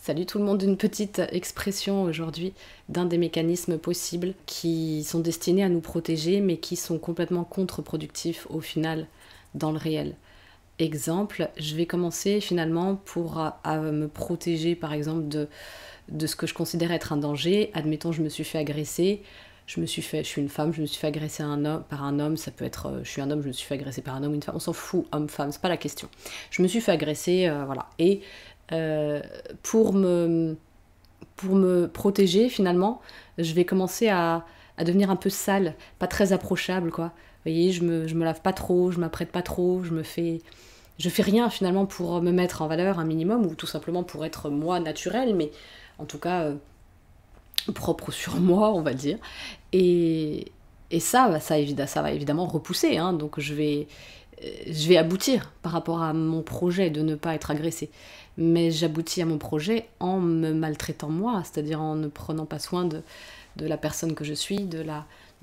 Salut tout le monde, une petite expression aujourd'hui d'un des mécanismes possibles qui sont destinés à nous protéger mais qui sont complètement contre-productifs au final dans le réel. Exemple, je vais commencer finalement pour à me protéger par exemple de ce que je considère être un danger. Admettons, je me suis fait agresser, je suis une femme, je me suis fait agresser par un homme, ça peut être, je suis un homme, je me suis fait agresser par un homme, une femme, on s'en fout, homme-femme, c'est pas la question. Je me suis fait agresser, voilà. Et euh, pour me, pour me protéger finalement, je vais commencer à devenir un peu sale, pas très approchable quoi. Vous voyez, je me lave pas trop, je m'apprête pas trop, je fais rien finalement pour me mettre en valeur un minimum ou tout simplement pour être moi naturel, mais en tout cas propre sur moi, on va dire. Et, et ça va évidemment repousser, hein, donc je vais aboutir par rapport à mon projet de ne pas être agressée. Mais j'aboutis à mon projet en me maltraitant moi, c'est-à-dire en ne prenant pas soin de la personne que je suis,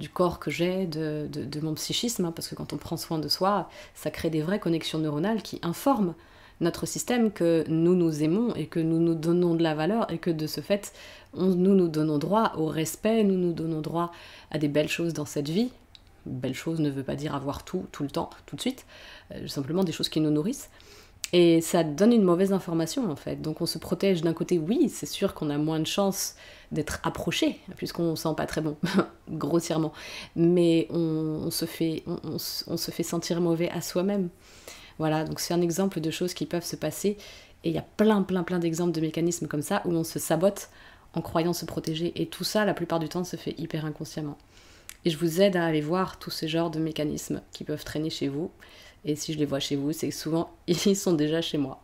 du corps que j'ai, de mon psychisme, hein, parce que quand on prend soin de soi, ça crée des vraies connexions neuronales qui informent notre système que nous nous aimons et que nous nous donnons de la valeur et que de ce fait, nous nous donnons droit au respect, nous nous donnons droit à des belles choses dans cette vie. Belle chose ne veut pas dire avoir tout, tout le temps, tout de suite, simplement des choses qui nous nourrissent. Et ça donne une mauvaise information en fait. Donc on se protège d'un côté, oui, c'est sûr qu'on a moins de chances d'être approché, puisqu'on ne sent pas très bon, grossièrement. Mais on se fait sentir mauvais à soi-même. Voilà, donc c'est un exemple de choses qui peuvent se passer. Et il y a plein d'exemples de mécanismes comme ça où on se sabote en croyant se protéger. Et tout ça, la plupart du temps, se fait hyper inconsciemment. Et je vous aide à aller voir tous ces genres de mécanismes qui peuvent traîner chez vous. Et si je les vois chez vous, c'est que souvent, ils sont déjà chez moi.